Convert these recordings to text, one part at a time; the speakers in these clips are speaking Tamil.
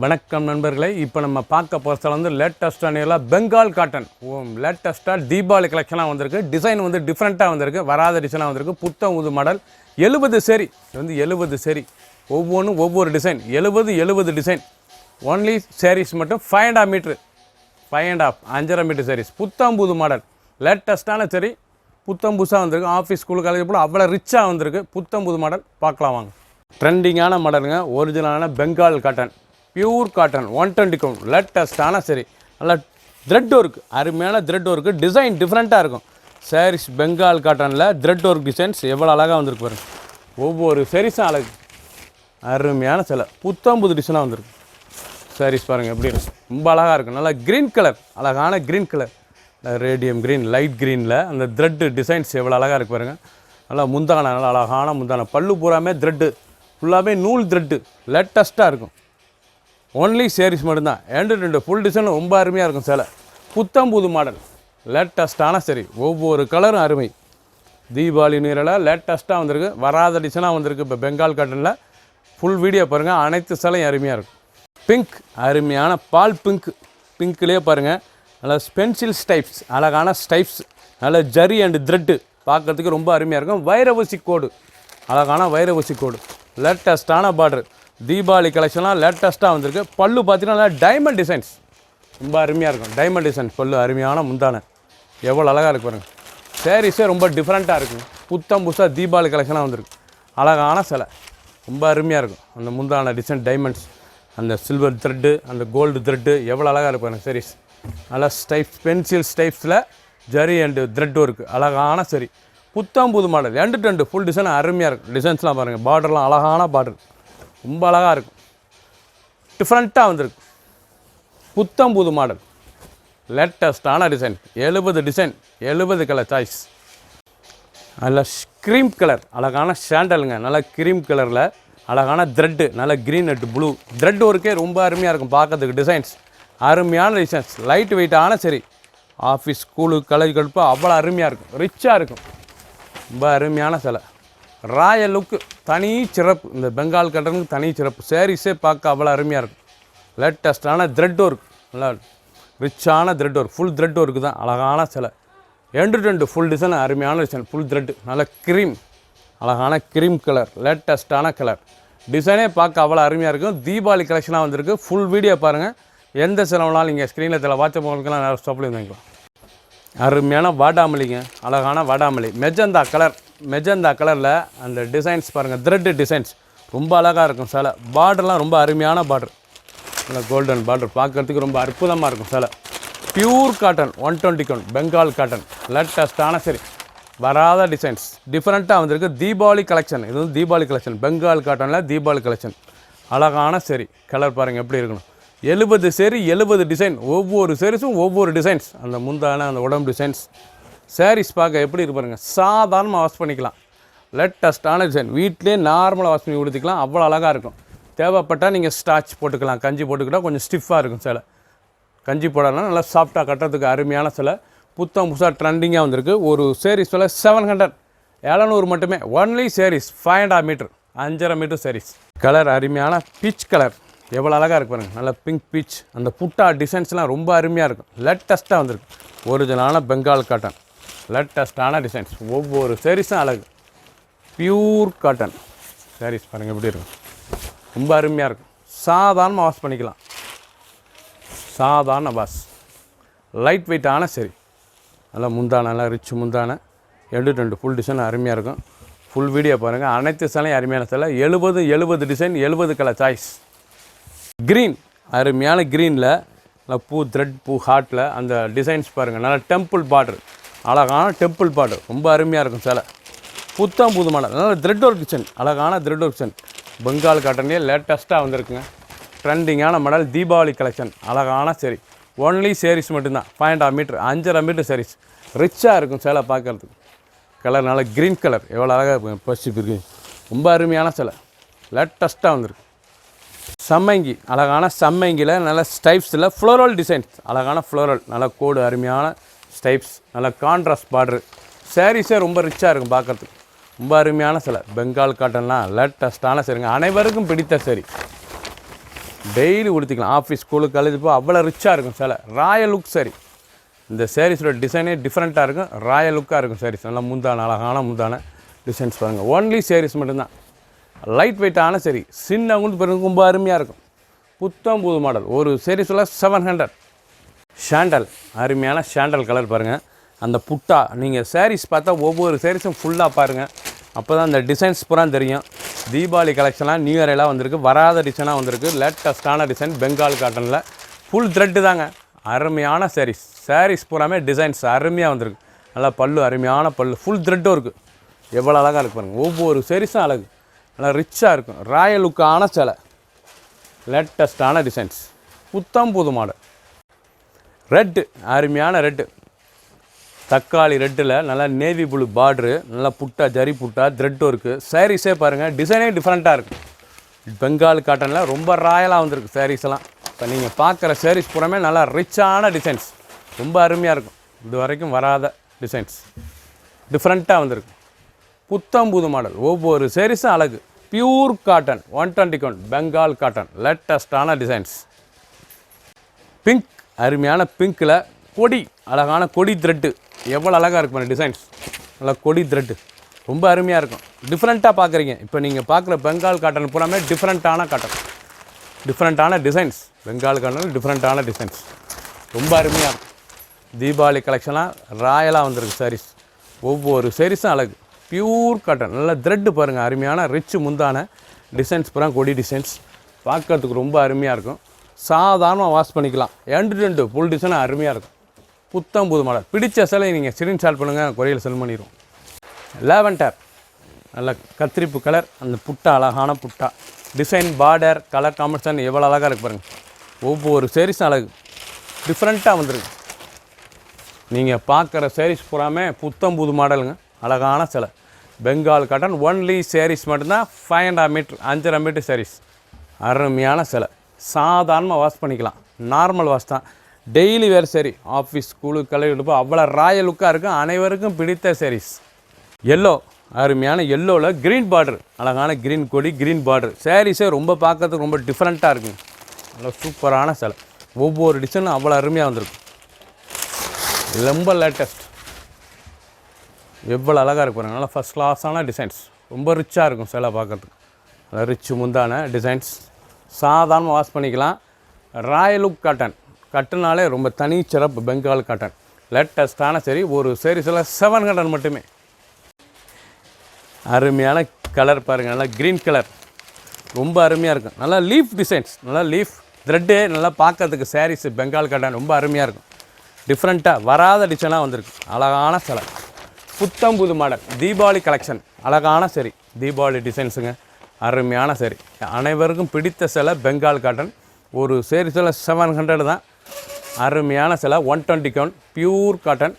வணக்கம் நண்பர்களே, இப்போ நம்ம பார்க்க போகிற ஸ்டைல் வந்து லேட்டஸ்ட்டான பெங்கால் காட்டன். லேட்டஸ்ட்டாக தீபாவளி கலெக்ஷனாக வந்திருக்கு. டிசைன் வந்து டிஃப்ரெண்ட்டாக வந்திருக்கு, வராத டிசைனாக வந்திருக்கு. புத்தம் புது மாடல் 70 சேரி. இது வந்து 70 சேரி, ஒவ்வொன்றும் ஒவ்வொரு டிசைன். 70 டிசைன். ஒன்லி சேரீஸ் மட்டும் 5.5 மீட்ரு, 5.5 மீட்டர் சேரீஸ். புத்தம் புது மாடல் லேட்டஸ்ட்டான சரி, புத்தம் புதுசாக வந்திருக்கு. ஆஃபீஸ் ஸ்கூல் காலேஜ் போல் அவ்வளோ ரிச்சாக வந்திருக்கு. புத்தம் புது மாடல் பார்க்கலாம் வாங்க. ட்ரெண்டிங்கான மாடலுங்க, ஒரிஜினலான Bengal cotton, pure cotton, 120 count. லேட்டஸ்ட்டான சரி, நல்லா த்ரெட் ஒர்க், அருமையான த்ரெட் ஒர்க்கு. டிசைன் டிஃப்ரெண்ட்டாக இருக்கும். சாரீஸ் பெங்கால் காட்டனில் த்ரெட் ஒர்க் டிசைன்ஸ் எவ்வளோ அழகாக வந்திருக்கு பாருங்க. ஒவ்வொரு சாரீஸும் அழகு, அருமையான சிலை. புத்தம் புது டிசைனாக வந்திருக்கு. சாரீஸ் பாருங்கள் எப்படி இருக்கும், ரொம்ப அழகாக இருக்கும். நல்லா க்ரீன் கலர், அழகான green colour, radium green, light க்ரீனில் அந்த த்ரெட்டு டிசைன்ஸ் எவ்வளோ அழகாக இருக்குது பாருங்கள். நல்லா முந்தான, நல்லா அழகான முந்தான, பல்லு பூராமே த்ரெட்டு, ஃபுல்லாகவே நூல் த்ரெட்டு, லேட்டஸ்ட்டாக இருக்கும். ஒன்லி சேரீஸ் மட்டும்தான். 2 ஃபுல் டிசைன் ரொம்ப அருமையாக இருக்கும். சேலை புத்தம் புது மாடல், லேட்டஸ்ட்டான சரி, ஒவ்வொரு கலரும் அருமை. தீபாவளி நீரில் லேட்டஸ்ட்டாக வந்திருக்கு, வராத டிசைனாக வந்திருக்கு. இப்போ பெங்கால் காட்டனில் ஃபுல் வீடியோ பாருங்கள், அனைத்து சேலையும் அருமையாக இருக்கும். பிங்க், அருமையான பால் பிங்க், பிங்க்லேயே பாருங்கள். நல்லா பென்சில் ஸ்டைப்ஸ், அழகான ஸ்டைப்ஸ், நல்ல ஜரி அண்டு த்ரெட்டு, பார்க்குறதுக்கு ரொம்ப அருமையாக இருக்கும். வைரவசி கோடு, அழகான வைரவசி கோடு, லேட்டஸ்ட்டான பார்டர். தீபாவளி கலெக்ஷன்லாம் லேட்டஸ்ட்டாக வந்திருக்கு. பல்லு பார்த்தீங்கன்னா டைமண்ட் டிசைன்ஸ், ரொம்ப அருமையாக இருக்கும். டைமண்ட் டிசைன்ஸ் பல்லு, அருமையான முந்தானை, எவ்வளோ அழகாக இருக்கு பாருங்கள். சாரீஸே ரொம்ப டிஃப்ரெண்ட்டாக இருக்கும். புத்தம் புதுசாக தீபாவளி கலெக்ஷனாக வந்திருக்கு. அழகான சிலை, ரொம்ப அருமையாக இருக்கும். அந்த முந்தான டிசைன் டைமண்ட்ஸ், அந்த சில்வர் த்ரெட்டு, அந்த கோல்டு த்ரெட்டு, எவ்வளோ அழகாக இருக்கு பாருங்கள். சாரீஸ் நல்லா ஸ்டைப்ஸ், பென்சில் ஸ்டைப்ஸில் ஜரி அண்டு த்ரெட் ஒர்க்கு, அழகான சரி. புத்தம் புது மாடல் 2 ஃபுல் டிசைன் அருமையாக இருக்கும். டிசைன்ஸ்லாம் பாருங்கள், பார்டர்லாம் அழகான பார்டர், ரொம்ப அழகாக இருக்கும். டிஃப்ரெண்ட்டாக வந்திருக்கு. புத்தம் புது மாடல், லேட்டஸ்ட்டான டிசைன். 70 design, 70 colour choice. நல்ல க்ரீம் கலர், அழகான சாண்டலுங்க. நல்லா க்ரீம் கலரில் அழகான த்ரெட்டு, நல்ல க்ரீன் அண்ட் ப்ளூ த்ரெட் ஒர்க்கே ரொம்ப அருமையாக இருக்கும் பார்க்கறதுக்கு. டிசைன்ஸ் அருமையான டிசைன்ஸ், லைட் வெயிட்டான சரி. ஆஃபீஸ் ஸ்கூலு காலேஜ் கடுப்பு அவ்வளோ அருமையாக இருக்கும், ரிச்சாக இருக்கும். ரொம்ப அருமையான சிலை. ராயல் லுக்கு, தனி சிறப்பு. இந்த பெங்கால் காட்டனுக்கு தனி சிறப்பு. சாரீஸே பார்க்க அவ்வளோ அருமையாக இருக்கும். லேட்டஸ்ட்டான த்ரெட் ஒர்க், நல்லா ரிச்சான thread work, full thread work தான். அழகான சிலை. 2 ஃபுல் டிசைன், அருமையான டிசைன், ஃபுல் த்ரெட்டு, நல்ல க்ரீம், அழகான க்ரீம் கலர், லேட்டஸ்ட்டான கலர். டிசைனே பார்க்க அவ்வளோ அருமையாக இருக்கும். தீபாவளி கலெக்ஷனாக வந்திருக்கு. ஃபுல் வீடியோ பாருங்கள். எந்த சிலவுனாலும் நீங்கள் ஸ்க்ரீனில் தெரியல வாட்ஸ்அப் உங்களுக்கெல்லாம் நிறைய ஸ்டாப்லேயும் வாங்கிக்கலாம். அருமையான வாடாமல்லிங்க, அழகான வாடாமல்லி, மெஜந்தா கலர். மெஜந்தா கலரில் அந்த டிசைன்ஸ் பாருங்கள், த்ரெட்டு டிசைன்ஸ் ரொம்ப அழகாக இருக்கும். சேலை பார்டர்லாம் ரொம்ப அருமையான பார்டர், நல்லா கோல்டன் பார்டர், பார்க்குறதுக்கு ரொம்ப அற்புதமாக இருக்கும். சேலை pure cotton, 120 count Bengal cotton, லேட்டஸ்ட்டான சரி, வராத டிசைன்ஸ், டிஃப்ரெண்ட்டாக வந்திருக்கு. தீபாவளி கலெக்ஷன், இது வந்து தீபாவளி கலெக்ஷன். பெங்கால் காட்டனில் தீபாவளி கலெக்ஷன், அழகான சரி. கலர் பாருங்கள் எப்படி இருக்கணும். 70 சேரி, 70 டிசைன். ஒவ்வொரு சேரீஸும் ஒவ்வொரு டிசைன்ஸ். அந்த முந்தான, அந்த உடம்பு டிசைன்ஸ். சாரீஸ் பார்க்க எப்படி இருக்கு பாருங்கள். சாதாரணமாக வாஷ் பண்ணிக்கலாம். லேட்டஸ்ட்டான டிசைன். வீட்டிலே நார்மலாக வாஷ் பண்ணி கொடுத்துக்கலாம், அவ்வளோ அழகாக இருக்கும். தேவைப்பட்டால் நீங்கள் ஸ்டார்ச் போட்டுக்கலாம், கஞ்சி போட்டுக்கிட்டால் கொஞ்சம் ஸ்டிஃபாக இருக்கும் சேலை. கஞ்சி போடலாம், நல்லா சாஃப்டாக கட்டுறதுக்கு அருமையான சிலை. புத்தம் புதுசாக ட்ரெண்டிங்காக வந்திருக்கு. ஒரு சேரீஸ் விலை 700, 700 மட்டுமே. Only sarees 5.5 metre, 5.5 metre sarees. Colour அருமையான பீச் கலர், எவ்வளோ அழகாக இருக்கு பாருங்கள். நல்லா பிங்க் பீச், அந்த புட்டா டிசைன்ஸ்லாம் ரொம்ப அருமையாக இருக்கும். லேட்டஸ்ட்டாக வந்திருக்கு. ஒரிஜினலான பெங்கால் காட்டன், லேட்டஸ்ட்டான டிசைன்ஸ். ஒவ்வொரு சாரீஸும் அழகு. பியூர் காட்டன் சாரீஸ் பாருங்கள் எப்படி இருக்கும், ரொம்ப அருமையாக இருக்கும். சாதாரணமாக வாஷ் பண்ணிக்கலாம், சாதாரண வாஷ். லைட் வெயிட்டான சரி, நல்லா முந்தான, நல்லா ரிச் முந்தான. 2 ஃபுல் டிசைன் அருமையாக இருக்கும். ஃபுல் வீடியோ பாருங்கள். அனைத்து சேலையும் அருமையான சேலை. 70 டிசைன், 70 கலர் சாய்ஸ். க்ரீன், அருமையான க்ரீனில் நல்லா பூ த்ரெட், பூ ஹார்ட்டில் அந்த டிசைன்ஸ் பாருங்கள். நல்லா டெம்பிள் பார்டர், அழகான டெம்பிள் பார்டர், ரொம்ப அருமையாக இருக்கும் சேலை. புத்தம் புது மாடல், நல்ல த்ரெட் ஒர்க் கிச்சன், அழகான த்ரெட் ஒர்க் கிச்சன். பெங்கால் காட்டன்லேயே லேட்டஸ்ட்டாக வந்திருக்குங்க. ட்ரெண்டிங்கான மாடல், தீபாவளி கலெக்ஷன், அழகான சரி. ஒன்லி சேரீஸ் மட்டும்தான். 5.5 மீட்டர், 5.5 மீட்டர் சாரீஸ். ரிச்சாக இருக்கும் சேலை பார்க்குறதுக்கு. கலர் நல்லா க்ரீன் கலர், எவ்வளோ அழகாக இருக்கும். பசிப்பு இருக்குது, ரொம்ப அருமையான சேலை. லேட்டஸ்ட்டாக வந்திருக்கு. சம்மங்கி, அழகான சம்மங்கியில் நல்ல ஸ்டைப்ஸில் ஃப்ளோரல் டிசைன்ஸ், அழகான ஃப்ளோரல், நல்ல கோடு, அருமையான ஸ்டைப்ஸ், நல்ல கான்ட்ராஸ்ட் பார்டரு. சாரீஸே ரொம்ப ரிச்சாக இருக்கும் பார்க்குறதுக்கு. ரொம்ப அருமையான சிலை. பெங்கால் காட்டன்லாம் லேட்டஸ்ட்டான சரிங்க, அனைவருக்கும் பிடித்த சரி. டெய்லி உடுத்திக்கலாம். ஆஃபீஸ் ஸ்கூலு காலேஜ் போ அவ்வளோ ரிச்சாக இருக்கும் சேலை. Royal look sorry. இந்த சாரீஸோட டிசைனே டிஃப்ரெண்ட்டாக இருக்கும். ராயல் லுக்காக இருக்கும் சாரீஸ். நல்லா முந்தான அழகான முந்தான டிசைன்ஸ் பாருங்கள். ஓன்லி சாரீஸ் மட்டும்தான். லைட் வெயிட்டான சரி, சின்னவங்களுக்கு பிறகு ரொம்ப அருமையாக இருக்கும். புத்தம் புது மாடல். ஒரு சாரீஸில் 700. ஷாண்டல், அருமையான ஷாண்டல் கலர் பாருங்கள். அந்த புட்டா நீங்கள் சாரீஸ் பார்த்தா ஒவ்வொரு சாரீஸும் ஃபுல்லாக பாருங்கள். அப்போ தான் அந்த டிசைன்ஸ் பூரா தெரியும். தீபாவளி கலெக்ஷன்லாம் நியூ இயர் எல்லாம் வந்திருக்கு. வராத டிசைனாக வந்திருக்கு. லேட்டஸ்ட்டான டிசைன் பெங்கால் காட்டனில் ஃபுல் த்ரெட்டு தாங்க. அருமையான சாரீஸ். சாரீஸ் பூராமே டிசைன்ஸ் அருமையாக வந்திருக்கு. நல்லா பல்லு, அருமையான பல்லு, ஃபுல் த்ரெட்டும் இருக்குது. எவ்வளோ அழகாக இருக்குது பாருங்கள். ஒவ்வொரு சாரீஸும் அழகு, நல்லா ரிச்சாக இருக்கும். ராயல் லுக்கான சேலை, லேட்டஸ்ட்டான டிசைன்ஸ், புத்தம் புது மாடல். ரெட்டு, அருமையான ரெட்டு, தக்காளி ரெட்டில் நல்லா நேவி ப்ளூ பார்ட்ரு, நல்லா புட்டா ஜரி புட்டா த்ரெட்டும் இருக்குது. சாரீஸே பாருங்கள், டிசைனே டிஃப்ரெண்ட்டாக இருக்குது. பெங்கால் காட்டனில் ரொம்ப ராயலாக வந்திருக்கு சாரீஸ் எல்லாம். இப்போ நீங்கள் பார்க்குற சாரீஸ் பூராமே நல்லா ரிச்சான டிசைன்ஸ், ரொம்ப அருமையாக இருக்கும். இது வரைக்கும் வராத டிசைன்ஸ், டிஃப்ரெண்ட்டாக வந்திருக்கு. புத்தம் புது மாடல். ஒவ்வொரு சாரீஸும் அழகு. Pure cotton, 120 count Bengal cotton, லேட்டஸ்ட்டான டிசைன்ஸ். பிங்க், அருமையான பிங்க்கில் கொடி, அழகான கொடி த்ரெட்டு, எவ்வளோ அழகாக இருக்கும் டிசைன்ஸ். நல்லா கொடி த்ரெட்டு, ரொம்ப அருமையாக இருக்கும். டிஃப்ரெண்ட்டாக பார்க்குறீங்க. இப்போ நீங்கள் பார்க்குற பெங்கால் காட்டன் பூராமே டிஃப்ரெண்ட்டான காட்டன், டிஃப்ரெண்ட்டான டிசைன்ஸ். பெங்கால் காட்டன் டிஃப்ரெண்ட்டான டிசைன்ஸ், ரொம்ப அருமையாக இருக்கும். தீபாவளி கலெக்ஷனாக ராயலாக வந்திருக்கு சாரீஸ். ஒவ்வொரு சாரீஸும் அழகு. பியூர் காட்டன், நல்லா த்ரெட்டு பாருங்கள். அருமையான ரிச் முந்தான டிசைன்ஸ் பூரா கொடி டிசைன்ஸ், பார்க்கறதுக்கு ரொம்ப அருமையாக இருக்கும். சாதாரணமாக வாஷ் பண்ணிக்கலாம். எண்டு ஃபுல் டிசைனாக அருமையாக இருக்கும். புத்தம் புது மாடல். பிடிச்ச சிலை நீங்கள் ஸ்க்ரீன்ஷாட் பண்ணுங்கள், கொரியரில் சென்ட் பண்ணிடுவோம். லேவெண்டர், நல்ல கத்திரிப்பு கலர், அந்த புட்டா அழகான புட்டா டிசைன், பார்டர், கலர் காம்பினேஷன் எவ்வளோ அழகாக இருக்குது பாருங்கள். ஒவ்வொரு சாரீஸும் அழகு, டிஃப்ரெண்ட்டாக வந்துருக்கு. நீங்கள் பார்க்குற சாரீஸ் பூராமே புத்தம் புது மாடலுங்க. அழகான சிலை பெங்கால் காட்டன். ஒன்லி சாரீஸ் மட்டும்தான். 5.5 மீட்டர், 5.5 மீட்டர் சாரீஸ். அருமையான சிலை. சாதாரணமாக வாஷ் பண்ணிக்கலாம். நார்மல் வாஷ் தான். டெய்லி வேறு சாரி, ஆஃபீஸ் ஸ்கூலு கலை எடுப்போ அவ்வளோ ராயல் லுக்காக இருக்கும். அனைவருக்கும் பிடித்த சாரீஸ். எல்லோ, அருமையான எல்லோவில் க்ரீன் பார்டர், அழகான க்ரீன் கொடி, க்ரீன் பார்டர். சாரீஸே ரொம்ப பார்க்கறதுக்கு ரொம்ப டிஃப்ரெண்ட்டாக இருக்குங்க. நல்லா சூப்பரான சிலை. ஒவ்வொரு டிசைனும் அவ்வளோ அருமையாக வந்திருக்கும். ரொம்ப லேட்டஸ்ட், எவ்வளோ அழகாக இருக்கு பாருங்கள். நல்லா ஃபஸ்ட் கிளாஸான டிசைன்ஸ், ரொம்ப ரிச்சாக இருக்கும் சிலை பார்க்குறதுக்கு. நல்லா ரிச்சு முந்தான டிசைன்ஸ். சாதாரணமாக வாஷ் பண்ணிக்கலாம். ராயல் லுக் காட்டன், கட்டுனாலே ரொம்ப தனி சிறப்பு பெங்கால் காட்டன். லேட்டஸ்ட்டான சரி. ஒரு சாரீஸில் 700 மட்டுமே. அருமையான கலர் பாருங்கள். நல்லா க்ரீன் கலர், ரொம்ப அருமையாக இருக்கும். நல்லா லீஃப் டிசைன்ஸ், நல்லா லீஃப் த்ரெட்டு, நல்லா பார்க்கறதுக்கு சாரீஸ் பெங்கால் காட்டன் ரொம்ப அருமையாக இருக்கும். டிஃப்ரெண்ட்டாக வராத டிசைனாக வந்திருக்கு. அழகான சிலை, புத்தம் புது மாடல். தீபாவளி கலெக்ஷன், அழகான சரி, தீபாவளி டிசைன்ஸுங்க. அருமையான சரி, அனைவருக்கும் பிடித்த சிலை பெங்கால் காட்டன். ஒரு சாரீஸில் 700 தான். அருமையான சிலை, 120 கவுண்ட், பியூர் காட்டன்.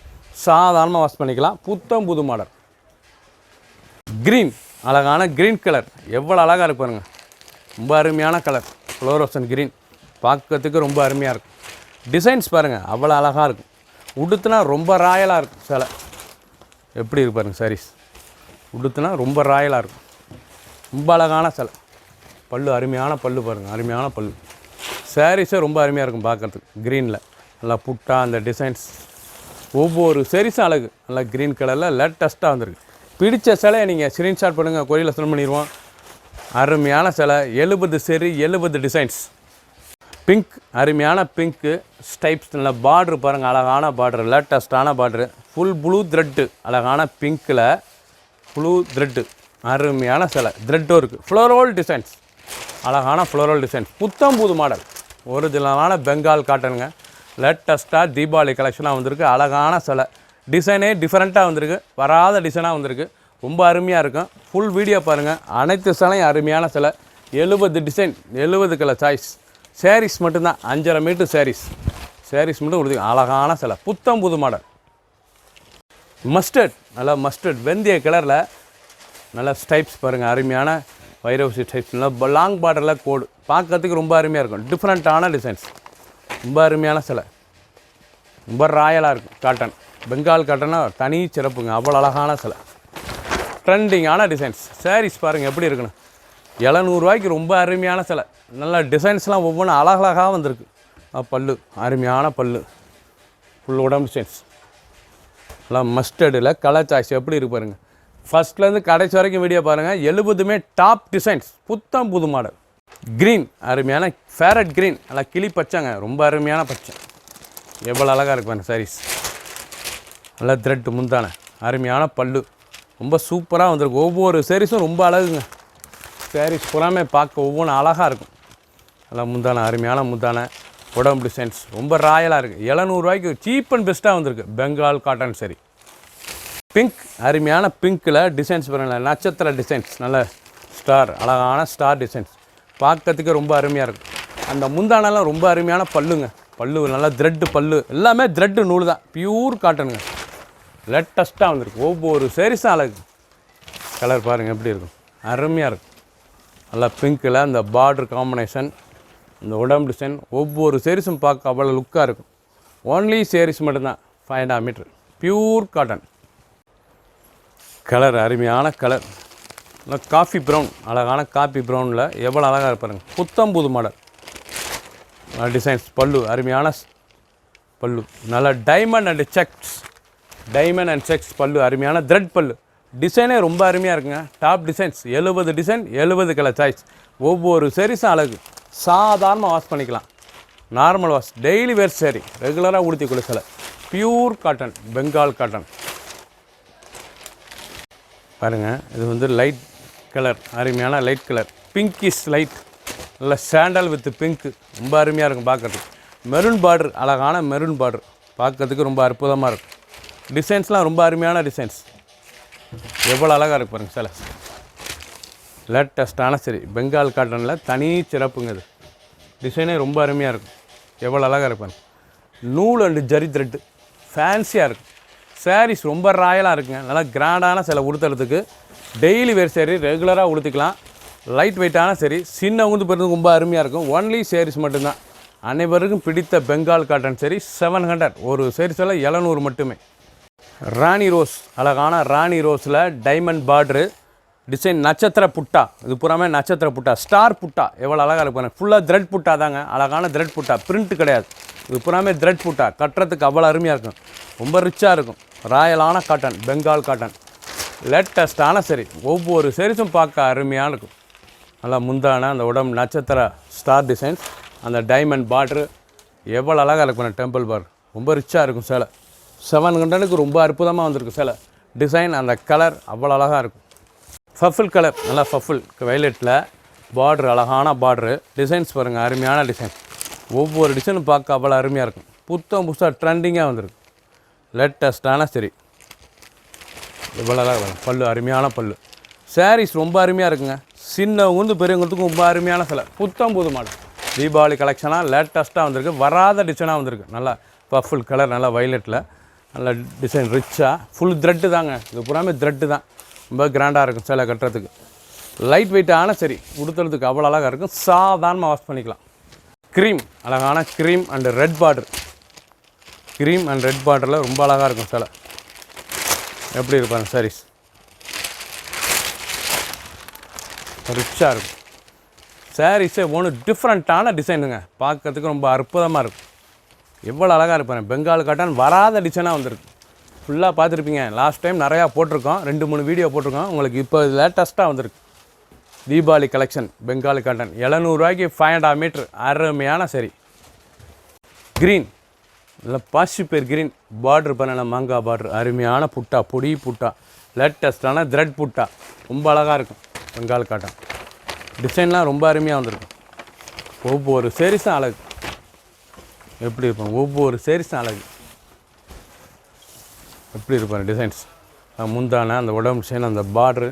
சாதாரணமாக வாஷ் பண்ணிக்கலாம். புத்தம் புது மாடல். க்ரீன், அழகான க்ரீன் கலர், எவ்வளோ அழகாக இருக்கு பாருங்கள். ரொம்ப அருமையான கலர், ஃப்ளோரோசன் க்ரீன், பார்க்கறதுக்கு ரொம்ப அருமையாக இருக்கும். டிசைன்ஸ் பாருங்கள், அவ்வளோ அழகாக இருக்கும். உடுத்துனா ரொம்ப ராயலாக இருக்கும் சிலை. எப்படி இருக்கு பாருங்கள் சாரீஸ். உடுத்துனா ரொம்ப ராயலாக இருக்கும். ரொம்ப அழகான சிலை. பல்லு, அருமையான பல்லு பாருங்கள், அருமையான பல்லு. சாரீஸே ரொம்ப அருமையாக இருக்கும் பார்க்குறதுக்கு. க்ரீனில் நல்லா புட்டா அந்த டிசைன்ஸ். ஒவ்வொரு சாரீஸும் அழகு. நல்லா க்ரீன் கலரில் லேட்டஸ்ட்டாக வந்திருக்கு. பிடிச்ச சிலையை நீங்கள் ஸ்க்ரீன்ஷாட் பண்ணுங்கள், கொரியரில் சென்ட் பண்ணிடுவோம். அருமையான சிலை. 70 சரி, 70 டிசைன்ஸ். பிங்க், அருமையான பிங்க்கு ஸ்டைப்ஸ். நல்ல பார்ட்ரு பாருங்கள், அழகான பார்ட்ரு, லேட்டஸ்ட்டான பார்ட்ரு. ஃபுல் ப்ளூ த்ரெட்டு, அழகான பிங்க்கில் ப்ளூ த்ரெட்டு. அருமையான சிலை. த்ரெட்டும் இருக்குது. ஃப்ளோரல் டிசைன்ஸ், அழகான ஃப்ளோரல் டிசைன்ஸ். புத்தம் புது மாடல். ஒரிஜினலான பெங்கால் காட்டனுங்க. லேட்டஸ்ட்டாக தீபாவளி கலெக்ஷனாக வந்திருக்கு. அழகான சிலை. டிசைனே டிஃப்ரெண்ட்டாக வந்திருக்கு. வராத டிசைனாக வந்திருக்கு. ரொம்ப அருமையாக இருக்கும். ஃபுல் வீடியோ பாருங்கள். அனைத்து சிலையும் அருமையான சிலை. 70 டிசைன், 70 கலர் சாய்ஸ். சாரீஸ் மட்டும்தான். 5.5 மீட்டர் சாரீஸ். சாரீஸ் மட்டும் கொடுத்து அழகான சிலை. புத்தம் புது மாடல். மஸ்டர்ட், நல்லா மஸ்டர்ட் வெந்தய கலரில் நல்லா ஸ்டைப்ஸ் பாருங்கள். அருமையான வைரவசி ஸ்டைப்ஸ். நல்லா லாங் பார்டரில் கோடு, பார்க்கறதுக்கு ரொம்ப அருமையாக இருக்கும். டிஃப்ரெண்ட்டான டிசைன்ஸ், ரொம்ப அருமையான சிலை. ரொம்ப ராயலாக இருக்கும். காட்டன், பெங்கால் காட்டன்னா தனி சிறப்புங்க. அவ்வளோ அழகான சிலை. ட்ரெண்டிங்கான டிசைன்ஸ். சாரீஸ் பாருங்கள் எப்படி இருக்குன்னு. 700 ரொம்ப அருமையான சிலை. நல்ல டிசைன்ஸ்லாம் ஒவ்வொன்றும் அழகழகாக வந்திருக்கு. பல்லு அருமையான பல்லு, ஃபுல் உடம்பு டிசைன்ஸ், எல்லாம் மஸ்டர்டில் கலர் சாய்ஸ் எப்படி இருக்கு பாருங்கள். ஃபஸ்ட்லேருந்து கடைசி வரைக்கும் வீடியோ பாருங்கள். 70மே டாப் டிசைன்ஸ், புத்தம் புது மாடல். க்ரீன் அருமையான ஃபேரட் க்ரீன், நல்லா கிளி பச்சைங்க, ரொம்ப அருமையான பச்சை. எவ்வளோ அழகாக இருக்கு பாருங்கள் சாரீஸ். நல்லா த்ரெட் முந்தான, அருமையான பல்லு, ரொம்ப சூப்பராக வந்திருக்கு. ஒவ்வொரு சாரீஸும் ரொம்ப அழகுங்க. சாரீஸ் புறாமே பார்க்க ஒவ்வொன்றும் அழகாக இருக்கும். நல்லா முந்தான, அருமையான முந்தான, உடம்பு டிசைன்ஸ் ரொம்ப ராயலாக இருக்குது. 700 சீப் அண்ட் பெஸ்ட்டாக வந்திருக்கு. பெங்கால் காட்டன் சரி. பிங்க் அருமையான பிங்க்கில் டிசைன்ஸ் பாருங்களேன், நட்சத்திர டிசைன்ஸ், நல்ல ஸ்டார், அழகான ஸ்டார் டிசைன்ஸ் பார்க்கறதுக்கு ரொம்ப அருமையாக இருக்கும். அந்த முந்தானெல்லாம் ரொம்ப அருமையான பல்லுங்க. பல்லு நல்லா த்ரெட்டு பல்லு, எல்லாமே த்ரெட்டு நூல் தான், பியூர் காட்டனுங்க. லேட்டஸ்ட்டாக வந்திருக்கு. ஒவ்வொரு சாரீஸும் அழகு. கலர் பாருங்கள் எப்படி இருக்கும், அருமையாக இருக்கும். நல்லா பிங்க்கில் அந்த பார்டர் காம்பினேஷன், இந்த உடம்பு டிசைன், ஒவ்வொரு சாரீஸும் பார்க்க அவ்வளோ லுக்காக இருக்கும். ஓன்லி சாரீஸ் மட்டும்தான், 5.5 மீட்டர் பியூர் காட்டன். கலர் அருமையான கலர், காஃபி ப்ரௌன், அழகான காஃபி ப்ரௌனில் எவ்வளோ அழகாக இருப்பாருங்க. புத்தம் புது மாடல் டிசைன்ஸ். பல்லு அருமையான பல்லு, நல்லா diamond and sex, diamond and sex பல்லு, அருமையான த்ரெட் பல்லு. டிசைனே ரொம்ப அருமையாக இருக்குங்க. Top designs, 70 design, 70 colour choice. ஒவ்வொரு சாரீஸும் அழகு. சாதாரணமாக வாஷ் பண்ணிக்கலாம், நார்மல் வாஷ், டெய்லி வேர் சாரி, ரெகுலராக உடுத்தி கொடுக்கல. பியூர் காட்டன், பெங்கால் காட்டன் பாருங்கள். இது வந்து லைட் கலர், அருமையான லைட் கலர், பிங்கிஷ் லைட், நல்ல சாண்டல் வித் பிங்க்கு, ரொம்ப அருமையாக இருக்கும் பார்க்குறதுக்கு. மெரூன் பார்டர், அழகான மெரூன் பார்டர், பார்க்கறதுக்கு ரொம்ப அற்புதமாக இருக்கும். டிசைன்ஸ்லாம் ரொம்ப அருமையான டிசைன்ஸ், எவ்வளோ அழகாக இருக்கு பாருங்கள் சில. லேட்டஸ்ட்டான சரி, பெங்கால் காட்டனில் தனி சிறப்புங்க. இது டிசைனே ரொம்ப அருமையாக இருக்கும். எவ்வளோ அழகாக இருப்பாங்க. நூல் அண்டு ஜரி த்ரெட்டு ஃபேன்சியாக இருக்கும். சாரீஸ் ரொம்ப ராயலாக இருக்குங்க. நல்லா கிராண்டான சில உடுத்துறதுக்கு, டெய்லி வேர் சாரி, ரெகுலராக உடுத்திக்கலாம். லைட் வெயிட்டான சரி, சின்ன உந்து பெருது ரொம்ப அருமையாக இருக்கும். ஒன்லி சாரீஸ் மட்டும்தான். அனைவருக்கும் பிடித்த பெங்கால் காட்டன் சரி 700. ஒரு சாரீஸில் 700 மட்டுமே. ராணி ரோஸ், அழகான ராணி ரோஸில் டைமண்ட் பார்ட்ரு டிசைன், நட்சத்திர புட்டா, இது பூராமே நட்சத்திர புட்டா, ஸ்டார் புட்டா, எவ்வளோ அழகாக இருக்கும். ஃபுல்லாக த்ரெட் புட்டா தாங்க, அழகான த்ரெட் புட்டா, பிரிண்ட் கிடையாது. இது பூராமே த்ரெட் புட்டா, கட்டுறதுக்கு அவ்வளோ அருமையாக இருக்கும். ரொம்ப ரிச்சாக இருக்கும். ராயலான காட்டன், பெங்கால் காட்டன், லேட்டஸ்ட்டான சரி. ஒவ்வொரு சாரீஸும் பார்க்க அருமையாக இருக்கும். நல்லா முந்தான அந்த உடம்பு நட்சத்திர ஸ்டார் டிசைன்ஸ், அந்த டைமண்ட் பார்ட்ரு எவ்வளோ அழகாக இருக்கும். டெம்பிள் பார் ரொம்ப ரிச்சாக இருக்கும். சேலை 700க்கு ரொம்ப அற்புதமாக வந்திருக்கு. சேலை டிசைன், அந்த கலர் அவ்வளோ அழகாக இருக்கும். ஃபஃபில் கலர், நல்லா ஃபஃபில் வயலட்டில் பார்ட்ரு, அழகான பார்ட்ரு டிசைன்ஸ் பாருங்கள், அருமையான டிசைன். ஒவ்வொரு டிசைனும் பார்க்க அவ்வளோ அருமையாக இருக்கும். புத்தம் புதுசாக ட்ரெண்டிங்காக வந்திருக்கு. லேட்டஸ்ட்டான சரி, இவ்வளோ அழகாக வரும். பல்லு அருமையான பல்லு. சாரீஸ் ரொம்ப அருமையாக இருக்குங்க. சின்னவங்க பெரியவங்களுக்கும் ரொம்ப அருமையான சிலை. புத்தம் புது மாடல் தீபாவளி கலெக்ஷனாக லேட்டஸ்ட்டாக வந்திருக்கு. வராத டிசைனாக வந்திருக்கு. நல்லா பஃபுல் கலர், நல்லா வயலட்டில் நல்ல டிசைன், ரிச்சாக ஃபுல் த்ரெட்டு தாங்க. இது பூராமே த்ரெட்டு தான். ரொம்ப கிராண்டாக இருக்கும் சேலை கட்டுறதுக்கு. லைட் வெயிட்டான சரி, உடுத்துறதுக்கு அவ்வளோ அழகாக இருக்கும். சாதாரணமாக வாஷ் பண்ணிக்கலாம். க்ரீம், அழகான cream and red border, cream and red பார்டரில் ரொம்ப அழகாக இருக்கும் சேலை. எப்படி இருப்பாங்க சாரீஸ், ரிச்சாக இருக்கும். சாரீஸே ஒன்று டிஃப்ரெண்ட்டான டிசைனுங்க, பார்க்கறதுக்கு ரொம்ப அற்புதமாக இருக்கும். எவ்வளோ அழகாக இருப்பாங்க. பெங்கால் காட்டன் வராத டிசைனாக வந்திருக்கு. ஃபுல்லாக பார்த்துருப்பீங்க. லாஸ்ட் டைம் நிறையா போட்டிருக்கோம், 2-3 வீடியோ போட்டிருக்கோம். உங்களுக்கு இப்போ லேட்டஸ்ட்டாக வந்திருக்கு Deepavali collection. Bengali cotton 700 5.5 metre, அருமையான சரி. க்ரீன், இல்லை பாசி பேர் க்ரீன் பார்டர் பண்ண மாங்காய் பார்டர், அருமையான புட்டா, பொடி புட்டா, லேட்டஸ்ட்டான த்ரெட் புட்டா, ரொம்ப அழகாக இருக்கும். பெங்கால் காட்டன் டிசைன்லாம் ரொம்ப அருமையாக வந்திருக்கும். ஒவ்வொரு சாரீஸும் அழகு. எப்படி இருப்பாங்க, ஒவ்வொரு சாரீஸும் அழகு. எப்படி இருப்பாங்க டிசைன்ஸ், முந்தான அந்த உடம்பு டிசைன், அந்த பார்ட்ரு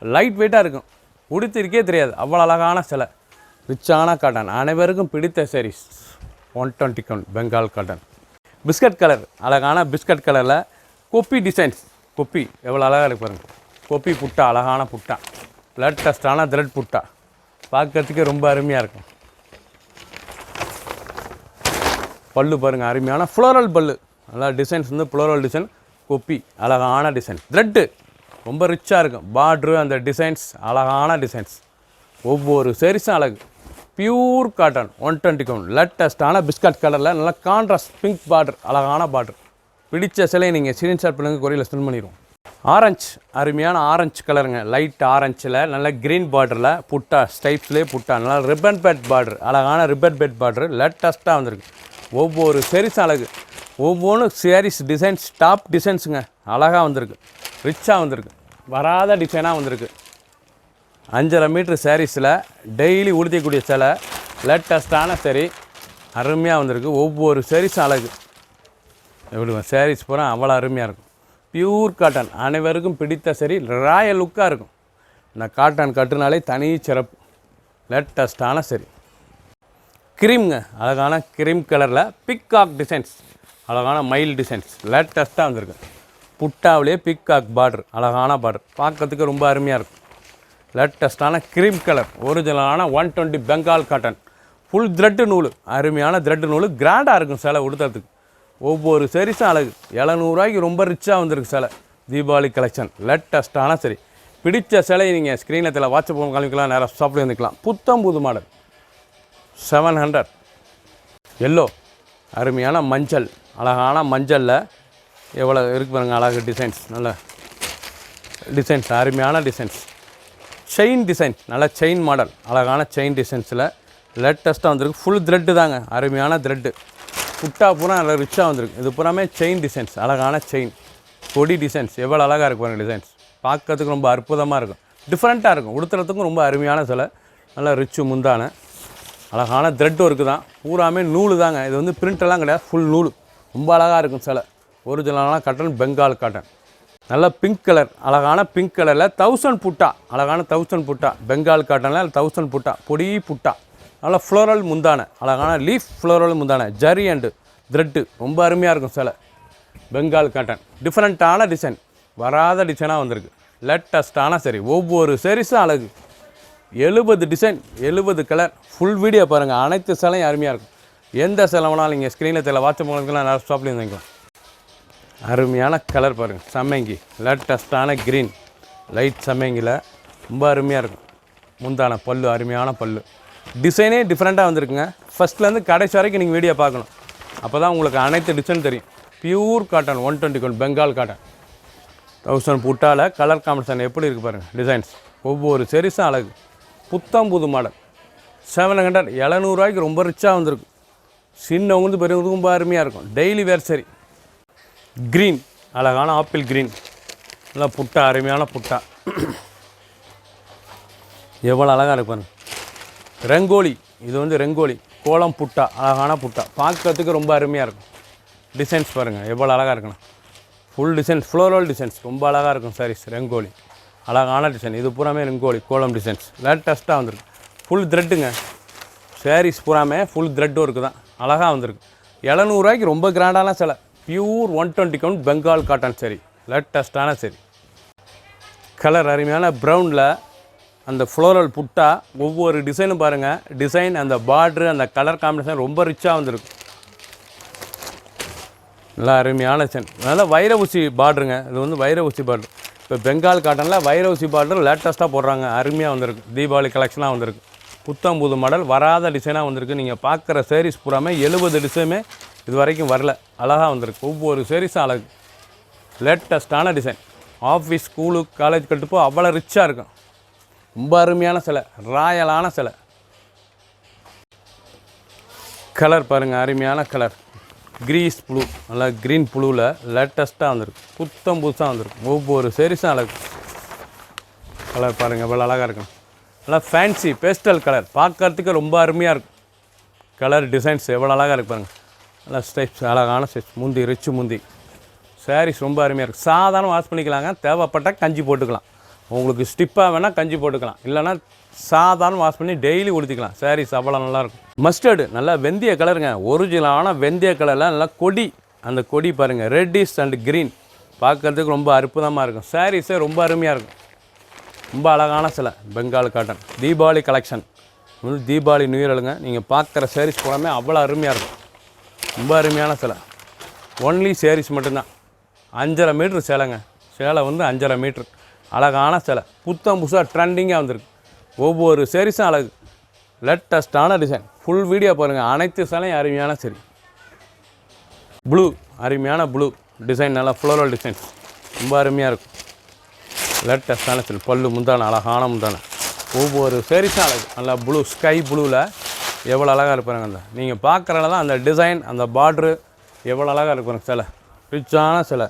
லைட் வெயிட்டாக இருக்கும். உடுத்திருக்கே தெரியாது, அவ்வளோ அழகான சிலை. ரிச்சான காட்டன், அனைவருக்கும் பிடித்த sarees. 120 count Bengal cotton. Biscuit colour, அழகான பிஸ்கட் கலரில் கொப்பி டிசைன்ஸ். கொப்பி எவ்வளோ அழகாக இருக்கு பாருங்கள். கொப்பி புட்டா, அழகான புட்டா, லேட்டஸ்டான த்ரெட் புட்டா, பார்க்கறதுக்கே ரொம்ப அருமையாக இருக்கும். பல்லு பாருங்கள், அருமையான ஃப்ளோரல் பல்லு, நல்லா டிசைன்ஸ் வந்து ஃப்ளோரல் டிசைன், கொப்பி அழகான டிசைன், த்ரெட்டு ரொம்ப ரிச்சாக இருக்கும். பார்ட்ரு அந்த டிசைன்ஸ், அழகான டிசைன்ஸ், ஒவ்வொரு சரிசும் அழகு. பியூர் காட்டன் 120 கவுண்ட் லேட்டஸ்டான பிஸ்கட் கலரில் நல்லா கான்ட்ராஸ்ட் பிங்க் பார்டர், அழகான பார்டர். பிடிச்ச சிலையை நீங்கள் ஸ்க்ரீன்ஷாட் பண்ணுங்கள், கொரியரில் சென்ட் பண்ணிடுவோம். ஆரஞ்சு, அருமையான ஆரஞ்சு கலருங்க. லைட் ஆரஞ்சில் நல்ல க்ரீன் பார்டரில் புட்டா ஸ்டைப்ஸ்லேயே புட்டா, நல்லா ரிப்பன் பெட் பார்டர், அழகான ரிப்பன் பெட் பார்டர் லேட்டஸ்ட்டாக வந்திருக்கு. ஒவ்வொரு சரிசும் அழகு. ஒவ்வொன்றும் சாரீஸ் டிசைன்ஸ் டாப் டிசைன்ஸுங்க, அழகாக வந்திருக்கு, ரிச்சாக வந்திருக்கு, வராத டிசைனாக வந்திருக்கு. 5.5 மீட்ரு சாரீஸில் டெய்லி உடுத்திக்கூடிய சிலை லேட்டஸ்ட்டான சரி அருமையாக வந்திருக்கு. ஒவ்வொரு சாரீஸும் அழகு. எப்படி சாரீஸ் பூரா அவ்வளோ அருமையாக இருக்கும். பியூர் காட்டன், அனைவருக்கும் பிடித்த சரி, ராயல் லுக்காக இருக்கும். இந்த காட்டன் கட்டுனாலே தனி சிறப்பு. லேட்டஸ்ட்டான சரி க்ரீம்ங்க, அழகான க்ரீம் கலரில் பிக்காக் டிசைன்ஸ், அழகான மயில் டிசைன்ஸ் லேட்டஸ்ட்டாக வந்திருக்கு. புட்டாவிலே பிக்காக் பார்டர், அழகான பார்டர், பார்க்கறதுக்கு ரொம்ப அருமையாக இருக்கும். லேட்டஸ்ட்டான க்ரீம் கலர், ஒரிஜினலான 120 பெங்கால் காட்டன், ஃபுல் த்ரெட்டு நூல், அருமையான த்ரெட்டு நூல், கிராண்டாக இருக்கும் சிலை உடுத்துறதுக்கு. ஒவ்வொரு சரிசும் அழகு. 700 ரூபாய்க்கு ரொம்ப ரிச்சாக வந்திருக்கு சிலை. தீபாவளி கலெக்ஷன் லேட்டஸ்ட்டான சரி. பிடிச்ச சிலையை நீங்கள் ஸ்க்ரீனில் வாட்ஸ்அப் காமிக்கலாம், நேராக ஷாப்பில் வந்துக்கலாம். புத்தம் புது மாடல் 700. எல்லோ, அருமையான மஞ்சள், அழகான மஞ்சளில் எவ்வளோ இருக்கு பாருங்க, அழகு டிசைன்ஸ், நல்ல டிசைன்ஸ், அருமையான டிசைன்ஸ். செயின் டிசைன், நல்ல செயின் மாடல், அழகான செயின் டிசைன்ஸில் லேட்டஸ்ட்டாக வந்திருக்கு. ஃபுல் த்ரெட்டு தாங்க, அருமையான த்ரெட்டு. புட்டா பூரா நல்லா ரிச்சாக வந்திருக்கு. இது பூராமே செயின் டிசைன்ஸ், அழகான செயின், கொடி டிசைன்ஸ், எவ்வளோ அழகாக இருக்கு பாருங்கள் டிசைன்ஸ். பார்க்கறதுக்கு ரொம்ப அற்புதமாக இருக்கும், டிஃப்ரெண்ட்டாக இருக்கும், உடுத்துறதுக்கும் ரொம்ப அருமையான சிலை. நல்லா ரிச்சு முந்தான, அழகான த்ரெட் ஒர்க்கு தான், பூராமே நூல் தாங்க. இது வந்து பிரிண்டெல்லாம் கிடையாது, ஃபுல் நூல், ரொம்ப அழகாக இருக்கும் சிலை. ஒரிஜினலான காட்டன், பெங்கால் காட்டன். நல்ல பிங்க் கலர், அழகான பிங்க் கலரில் 1000 புட்டா, அழகான 1000 புட்டா, பெங்கால் காட்டனில் 1000 புட்டா, பொடி புட்டா, நல்லா ஃப்ளோரல் முந்தான, அழகான லீஃப் ஃப்ளோரல் முந்தான, ஜரி அண்டு த்ரெட்டு, ரொம்ப அருமையாக இருக்கும் சிலை. பெங்கால் காட்டன், டிஃப்ரெண்ட்டான டிசைன், வராத டிசைனாக வந்திருக்கு. லேட்டஸ்ட்டான சரி. ஒவ்வொரு சரிசும் அழகு. 70 டிசைன், 70 கலர். ஃபுல் வீடியோ பாருங்கள், அனைத்து சிலையும் அருமையாக இருக்கும். எந்த சிலை வேணாலும் நீங்கள் ஸ்க்ரீனில் வாட்ஸ்அப் பண்ணிக்கலாம், நான் ஷாப்லேயும் வாங்கிக்கலாம். அருமையான கலர் பாருங்கள், சம்மங்கி, லேட்டஸ்ட்டான க்ரீன், லைட் சம்மங்கியில் ரொம்ப அருமையாக இருக்கும். முந்தான பல்லு, அருமையான பல்லு, டிசைனே டிஃப்ரெண்ட்டாக வந்திருக்குங்க. ஃபஸ்ட்லேருந்து கடைசி வரைக்கும் நீங்கள் வீடியோ பார்க்கணும், அப்போ தான் உங்களுக்கு அனைத்து டிசைன் தெரியும். Pure cotton 120 count Bengal cotton 1000 புட்டாவில் கலர் காம்பினேஷன் எப்படி இருக்குது பாருங்கள் டிசைன்ஸ். ஒவ்வொரு சரிசும் அழகு. புத்தம் புது மாடல் 700. 700 ரூபாய்க்கு ரொம்ப ரிச்சாக வந்திருக்கு. சின்னவங்களுக்கு பெரியவங்களுக்கு ரொம்ப அருமையாக இருக்கும். டெய்லி வேர் சரி. க்ரீன், அழகான ஆப்பிள் க்ரீன், நல்லா புட்டா, அருமையான புட்டா, எவ்வளோ அழகாக இருக்கு பாருங்க. ரங்கோலி, இது வந்து ரங்கோலி கோலம் புட்டா, அழகான புட்டா, பார்க்கறதுக்கு ரொம்ப அருமையாக இருக்கும். டிசைன்ஸ் பாருங்கள் எவ்வளோ அழகாக இருக்குண்ணா. ஃபுல் டிசைன்ஸ், ஃப்ளோரல் டிசைன்ஸ், ரொம்ப அழகாக இருக்கும் சாரீஸ். ரங்கோலி, அழகான டிசைன், இது பூராமே ரங்கோலி கோலம் டிசைன்ஸ் லேட்டஸ்ட்டாக வந்திருக்கு. ஃபுல் த்ரெட்டுங்க, சாரீஸ் பூராமே ஃபுல் த்ரெட் ஒர்க்கு தான், அழகாக வந்திருக்கு. 700 ரூபாய்க்கு ரொம்ப கிராண்டான சிலை. பியூர் 120 கவுண்ட் பெங்கால் காட்டன் சரி, லேட்டஸ்ட்டான சரி. கலர் அருமையான ப்ரௌனில் அந்த ஃப்ளோரல் புட்டா, ஒவ்வொரு டிசைனும் பாருங்கள், டிசைன், அந்த பார்ட்ரு, அந்த கலர் காம்பினேஷன் ரொம்ப ரிச்சாக வந்திருக்கு. நல்லா அருமையான டிசைன், நல்லா வைர ஊசி பார்ட்ருங்க. இது வந்து வைர ஊசி பார்ட்ரு. இப்போ பெங்கால் காட்டனில் வைர ஊசி பார்ட்ரு லேட்டஸ்ட்டாக போடுறாங்க, அருமையாக வந்திருக்கு. தீபாவளி கலெக்ஷனாக வந்திருக்கு. புத்தம் புது மாடல், வராத டிசைனாக வந்திருக்கு. நீங்கள் பார்க்குற சாரீஸ் பூராமே 70 டிசைனுமே இது வரைக்கும் வரல, அழகாக வந்திருக்கு. ஒவ்வொரு சாரீஸும் அழகு. லேட்டஸ்ட்டான டிசைன். ஆஃபீஸ், ஸ்கூலு, காலேஜ் கட்டுப்போ அவ்வளோ ரிச்சாக இருக்கும். ரொம்ப அருமையான சிலை, ராயலான சிலை. கலர் பாருங்கள், அருமையான கலர், க்ரீஸ் ப்ளூ, நல்லா க்ரீன் ப்ளூவில் லேட்டஸ்ட்டாக வந்திருக்கு. புத்தம் புதுசாக வந்திருக்கு. ஒவ்வொரு சாரீஸும் அழகு. கலர் பாருங்கள் எவ்வளோ அழகாக இருக்கும். நல்லா ஃபேன்சி பேஸ்டல் கலர், பார்க்கறதுக்கு ரொம்ப அருமையாக இருக்கும். கலர் டிசைன்ஸ் எவ்வளோ அழகாக இருக்கு பாருங்கள். நல்லா ஸ்டைப்ஸ், அழகான ஸ்டைப்ஸ், முந்தி ரிச்சு முந்தி. சாரீஸ் ரொம்ப அருமையாக இருக்குது. சாதாரண வாஷ் பண்ணிக்கலாங்க, தேவைப்பட்டால் கஞ்சி போட்டுக்கலாம். உங்களுக்கு ஸ்டிப்பாக வேணால் கஞ்சி போட்டுக்கலாம், இல்லைனா சாதாரண வாஷ் பண்ணி டெய்லி உடுத்திக்கலாம். சாரீஸ் அவ்வளோ நல்லாயிருக்கும். மஸ்டர்டு, நல்லா வெந்தய கலருங்க, ஒரிஜினலான வெந்தய கலரில் நல்லா கொடி, அந்த கொடி பாருங்கள், ரெட்டிஷ் அண்ட் க்ரீன், பார்க்குறதுக்கு ரொம்ப அற்புதமாக இருக்கும். சாரீஸே ரொம்ப அருமையாக இருக்கும். ரொம்ப அழகான சிலை, பெங்கால் காட்டன் தீபாவளி கலெக்ஷன். வந்து தீபாவளி நியூ இயருங்க, நீங்கள் பார்க்குற சாரீஸ் போடாமல் அவ்வளோ அருமையாக இருக்கும். ரொம்ப அருமையான சிலை. ஒன்லி சாரீஸ் மட்டும்தான். 5.5 மீட்ரு சேலைங்க. சேலை வந்து 5.5 மீட்ரு, அழகான சிலை. புத்தம் புதுசாக ட்ரெண்டிங்காக வந்திருக்கு. ஒவ்வொரு சாரீஸும் அழகு, லேட்டஸ்ட்டான டிசைன். ஃபுல் வீடியோ பாருங்கள். அனைத்து சேலையும் அருமையான சரி. ப்ளூ, அருமையான ப்ளூ டிசைன், நல்லா ஃப்ளோரல் டிசைன், ரொம்ப அருமையாக இருக்கும். லேட்டஸ்ட்டான சரி. பல்லு முந்தான, அழகான முந்தான. ஒவ்வொரு சாரீஸும் அழகு, நல்லா ப்ளூ, ஸ்கை ப்ளூவில் எவ்வளோ அழகாக இருப்பாங்க. அந்த நீங்கள் பார்க்குறதுல தான் அந்த டிசைன், அந்த பார்ட்ரு எவ்வளோ அழகாக இருப்பாங்க. சிலை ரிச்சான சிலை,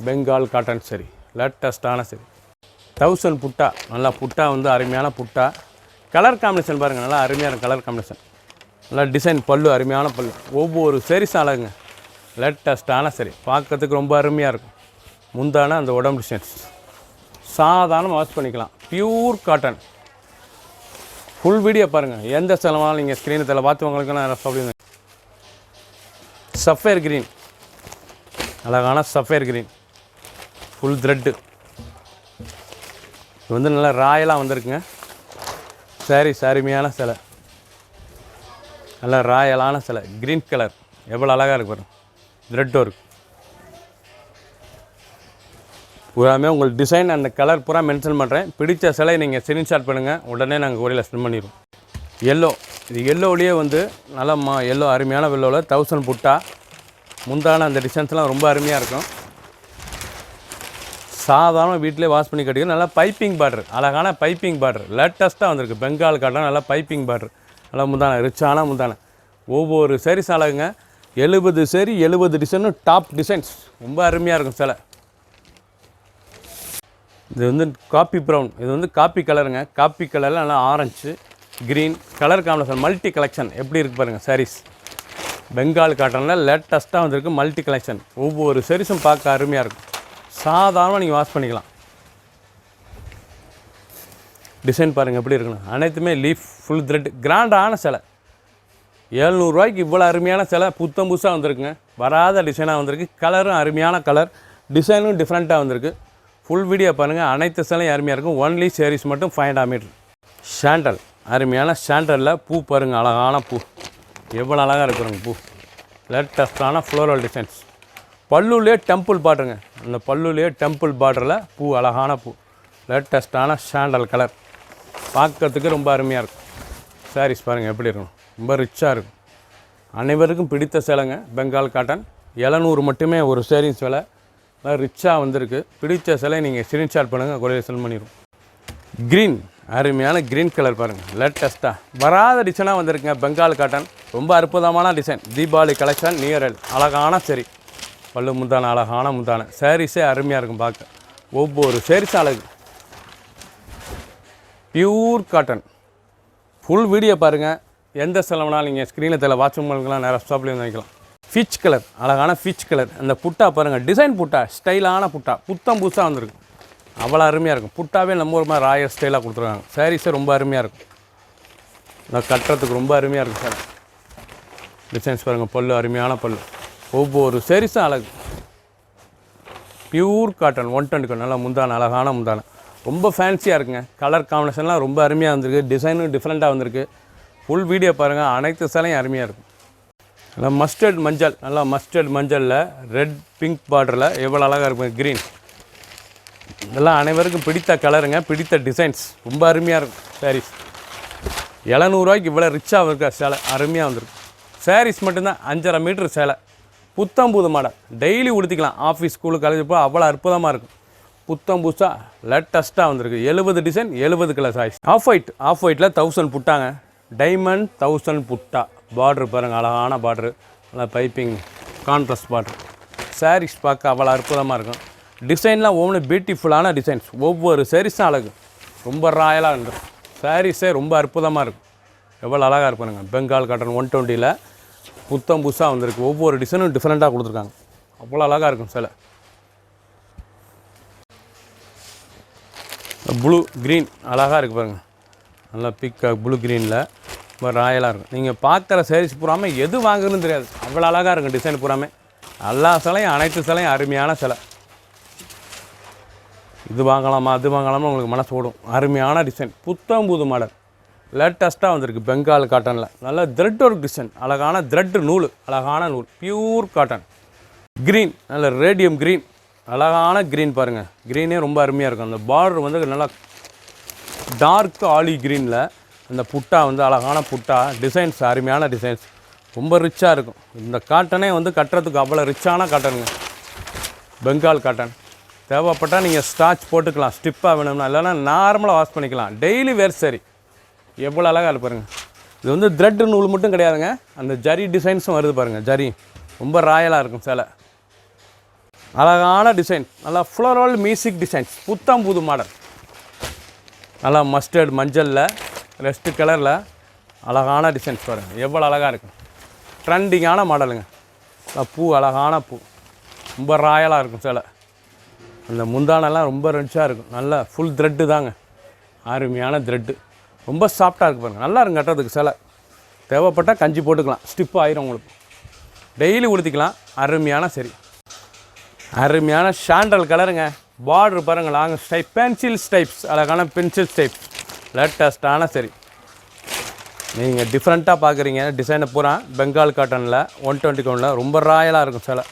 பெங்கால் காட்டன் சரி, லேட்டஸ்ட்டான சரி. 1000 புட்டா, நல்லா புட்டா வந்து அருமையான புட்டா. கலர் காம்பினேஷன் பாருங்கள், நல்லா அருமையான கலர் காம்பினேஷன், நல்லா டிசைன், பல்லு அருமையான பல்லு. ஒவ்வொரு சாரீஸும் அழகுங்க, லேட்டஸ்ட்டான சரி, பார்க்கறதுக்கு ரொம்ப அருமையாக இருக்கும். முந்தான அந்த உடம்பு டிசைன்ஸ் சாதாரணமாக வாஷ் பண்ணிக்கலாம். Pure cotton. ஃபுல் வீடியோ பாருங்கள். எந்த செலவானாலும் நீங்கள் ஸ்க்ரீனத்தில் பார்த்து உங்களுக்கு நான் சொல்லுங்க. சஃபேர் க்ரீன், அழகான சஃபேர் க்ரீன், ஃபுல் த்ரெட்டு. இது வந்து நல்லா ராயலாக வந்திருக்குங்க. சாரீஸ் அருமையான சிலை, நல்லா ராயலான சிலை. க்ரீன் கலர் எவ்வளோ அழகாக இருக்கு பாருங்கள். த்ரெட் ஒர்க் பூராமே உங்களுக்கு டிசைன் அந்த கலர் பூரா மென்ஷன் பண்ணுறேன். பிடிச்ச சிலை நீங்கள் ஸ்க்ரீன்ஷாட் பண்ணுங்கள், உடனே நாங்கள் கொரியரில் சென்ட் பண்ணிடுவோம். எல்லோ, இது எல்லோவிலேயே வந்து நல்லா எல்லோ அருமையான எல்லோவில் 1000 புட்டா. முந்தான அந்த டிசைன்ஸ்லாம் ரொம்ப அருமையாக இருக்கும். சாதாரண வீட்டிலே வாஷ் பண்ணி கட்டிக்க. நல்லா பைப்பிங் பார்டர், அழகான பைப்பிங் பார்டர், லேட்டஸ்ட்டாக வந்திருக்கு. பெங்கால் காட்டன், நல்லா பைப்பிங் பார்டர், நல்லா முந்தான, ரிச்சான முந்தான. ஒவ்வொரு சாரீஸ் அழகுங்க. 70 சாரி 70 டிசைனும் டாப் டிசைன்ஸ், ரொம்ப அருமையாக இருக்கும் சிலை. இது வந்து காப்பி ப்ரௌன், இது வந்து காப்பி கலருங்க. காப்பி கலரில் நல்லா orange, green colour combination, multi collection எப்படி இருக்குது பாருங்கள். சாரீஸ் பெங்கால் காட்டனில் லேட்டஸ்ட்டாக வந்திருக்கு, மல்டி கலெக்ஷன். ஒவ்வொரு சாரீஸும் பார்க்க அருமையாக இருக்கும். சாதாரணமாக நீங்கள் வாஷ் பண்ணிக்கலாம். டிசைன் பாருங்கள் எப்படி இருக்குன்னு. அனைத்துமே லீஃப், ஃபுல் த்ரெட், கிராண்டான சிலை. 700 ரூபாய்க்கு இவ்வளோ அருமையான சிலை புத்தம் புதுசாக வந்திருக்குங்க. வராத டிசைனாக வந்திருக்கு. கலரும் அருமையான கலர், டிசைனும் டிஃப்ரெண்ட்டாக வந்திருக்கு. ஃபுல் வீடியோ பாருங்கள். அனைத்து சிலையும் அருமையாக இருக்கும். ஒன்லி சாரீஸ் மட்டும் 500 மீட்டர். சாண்டல், அருமையான சாண்டலில் பூ பாருங்கள், அழகான பூ எவ்வளோ அழகாக இருக்குறங்க பூ. லேட்டஸ்டான ஃப்ளோரல் டிசைன்ஸ். பல்லுலேயே டெம்பிள் பார்டருங்க. அந்த பல்லுலேயே டெம்பிள் பார்டரில் பூ, அழகான பூ, லேட்டஸ்டான சாண்டல் கலர். பார்க்கறதுக்கு ரொம்ப அருமையாக இருக்கும். சாரீஸ் பாருங்கள் எப்படி இருக்கும், ரொம்ப ரிச்சாக இருக்கும். அனைவருக்கும் பிடித்த சேலைங்க பெங்கால் காட்டன். 700 மட்டுமே ஒரு சாரீஸ் விலை. ரிச்சாக வந்திருக்கு. பிடித்த சிலை நீங்கள் ஸ்க்ரீன்ஷாட் பண்ணுங்கள், கொரியர் சென்ட் பண்ணிடுவோம். க்ரீன், அருமையான க்ரீன் கலர் பாருங்கள், லேட்டஸ்ட்டாக வராத டிசைனாக வந்திருக்குங்க. பெங்கால் காட்டன் ரொம்ப அற்புதமான டிசைன். தீபாவளி கலெக்ஷன், நியரல் அழகான சரி, பல்லு முந்தான, அழகான முந்தான. சாரீஸே அருமையாக இருக்கும் பார்க்க. ஒவ்வொரு சாரீஸும் அழகு, பியூர் காட்டன். ஃபுல் வீடியோ பாருங்கள். எந்த செலவுனாலும் நீங்கள் ஸ்க்ரீனில் தெரியல வாட்ச் பண்ணுக்கலாம், நேராக ஸ்டாப்லேயும் வாங்கிக்கலாம். ஃபிச் கலர், அழகான ஃபிச் கலர். அந்த புட்டா பாருங்கள், டிசைன் புட்டா, ஸ்டைலான புட்டா, புத்தம் புதுசாக வந்திருக்கு. அவ்வளோ அருமையாக இருக்கும். புட்டாவே நம்ம ஒரு மாதிரி ராயல் ஸ்டைலாக கொடுத்துருக்காங்க. சாரீஸே ரொம்ப அருமையாக இருக்கும். நான் கட்டுறதுக்கு ரொம்ப அருமையாக இருக்கும் சார். டிசைன்ஸ் பாருங்கள், பல்லு அருமையான பல்லு. ஒவ்வொரு சாரீஸும் அழகு, பியூர் காட்டன் 120. நல்லா முந்தான, அழகான முந்தான, ரொம்ப ஃபேன்சியாக இருக்குங்க. கலர் காம்பினேஷன்லாம் ரொம்ப அருமையாக வந்திருக்கு. டிசைனும் டிஃப்ரெண்ட்டாக வந்திருக்கு. ஃபுல் வீடியோ பாருங்கள். அனைத்து சேலையும் அருமையாக இருக்கும். நல்லா மஸ்டர்ட் மஞ்சள், நல்லா மஸ்டர்ட் மஞ்சளில் ரெட் பிங்க் பார்டரில் எவ்வளோ அழகாக இருக்கும். க்ரீன், இதெல்லாம் அனைவருக்கும் பிடித்த கலருங்க, பிடித்த டிசைன்ஸ், ரொம்ப அருமையாக இருக்கும். சாரீஸ் 700 ரூபாய்க்கு இவ்வளோ ரிச்சாக இருக்க சேலை அருமையாக வந்துருக்கும். சாரீஸ் மட்டும்தான் 5.5 மீட்டர் சேலை, புத்தம் புது மாடல், டெய்லி உடுத்திக்கலாம். ஆஃபீஸ், ஸ்கூலு, காலேஜ் போக அவ்வளோ அற்புதமாக இருக்கும். புத்தம் புதுசாக லேட்டஸ்ட்டாக வந்திருக்கு. 70 டிசைன், 70 கலர் சாய்ஸ். ஆஃப் ஒயிட்டில் 1000 புட்டாங்க. டைமண்ட் 1000 புட்டா. பார்ட்ரு பாருங்கள், அழகான பார்ட்ரு, நல்லா பைப்பிங் கான்ட்ராஸ்ட் பார்ட்ரு. சாரீஸ் பார்க்க அவ்வளோ அற்புதமாக இருக்கும். டிசைன்லாம் ஒவ்வொன்று பியூட்டிஃபுல்லான டிசைன்ஸ். ஒவ்வொரு சாரீஸும் அழகு, ரொம்ப ராயலாக இருந்துடும். சாரீஸே ரொம்ப அற்புதமாக இருக்கும். எவ்வளோ அழகாக இருப்பாருங்க. பெங்கால் காட்டன் 120ல் புத்தம் புதுசாக வந்திருக்கு. ஒவ்வொரு டிசைனும் டிஃப்ரெண்ட்டாக கொடுத்துருக்காங்க. அவ்வளோ அழகாக இருக்கும் சிலை. ப்ளூ க்ரீன் அழகாக இருக்குது பாருங்கள். நல்லா பிக்காக ப்ளூ க்ரீனில் ரொம்ப ராயலாக இருக்கும். நீங்கள் பார்க்குற சாரீஸ் பூராமல் எது வாங்குறதுன்னு தெரியாது, அவ்வளோ அழகாக இருக்கும் டிசைன் பூராமே. எல்லா சிலையும், அனைத்து சிலையும் அருமையான சிலை. இது வாங்கலாமா அது வாங்கலாமா உங்களுக்கு மனசு ஓடும். அருமையான டிசைன், புத்தம் புது மாடல், லேட்டஸ்ட்டாக வந்திருக்கு. பெங்கால் காட்டனில் நல்ல த்ரெட் ஒர்க் டிசைன், அழகான த்ரெட் நூல், அழகான நூல், பியூர் காட்டன். க்ரீன், நல்ல ரேடியம் க்ரீன், அழகான க்ரீன் பாருங்கள். க்ரீனே ரொம்ப அருமையாக இருக்கும். அந்த பார்டர் வந்து நல்லா டார்க் ஆலி க்ரீனில் அந்த புட்டா வந்து அழகான புட்டா, டிசைன்ஸ் அருமையான டிசைன்ஸ், ரொம்ப ரிச்சாக இருக்கும். இந்த காட்டனே வந்து கட்டுறதுக்கு அவ்வளோ ரிச்சான காட்டனுங்க, பெங்கால் காட்டன். தேவைப்பட்டால் நீங்கள் ஸ்டார்ச் போட்டுக்கலாம், ஸ்டிப்பாக வேணும்னா, இல்லைனா நார்மலாக வாஷ் பண்ணிக்கலாம். டெய்லி வேர் சரி. எவ்வளோ அழகாக இருக்கு பாருங்கள். இது வந்து த்ரெட் நூல் மட்டும் கிடையாதுங்க, அந்த ஜரி டிசைன்ஸும் வருது பாருங்கள். ஜரி ரொம்ப ராயலாக இருக்கும் சேலை. அழகான டிசைன், நல்லா ஃப்ளோரல் மியூசிக் டிசைன்ஸ், புத்தம் புது மாடல். நல்லா மஸ்டர்ட் மஞ்சளில் ரெஸ்ட் கலரில் அழகான டிசைன்ஸ் பாருங்கள், எவ்வளோ அழகாக இருக்கும். ட்ரெண்டிங்கான மாடலுங்க. பூ அழகான பூ, ரொம்ப ராயலாக இருக்கும் சேலை. அந்த முந்தானெல்லாம் ரொம்ப ரிச்சாக இருக்கும். நல்லா ஃபுல் த்ரெட்டு தாங்க, அருமையான த்ரெட்டு, ரொம்ப சாஃப்டாக இருக்குது பாருங்கள். நல்லா இருக்கும் கட்டுறதுக்கு சேலை. தேவைப்பட்டால் கஞ்சி போட்டுக்கலாம், ஸ்டிப்பு ஆயிரும் உங்களுக்கு. டெய்லி உடுத்திக்கலாம். அருமையான சரி, அருமையான சாண்டல் கலருங்க. பார்ட்ரு பாருங்கள், லாங் ஸ்டைப், பென்சில் ஸ்டைப்ஸ், அழகான பென்சில் ஸ்டைப்ஸ், லேட்டஸ்ட்டான சரி. நீங்கள் டிஃப்ரெண்ட்டாக பார்க்குறீங்க டிசைனை பூரா. பெங்கால் காட்டனில் 120 கவுண்டில் ரொம்ப ராயலாக இருக்கும் சேலை.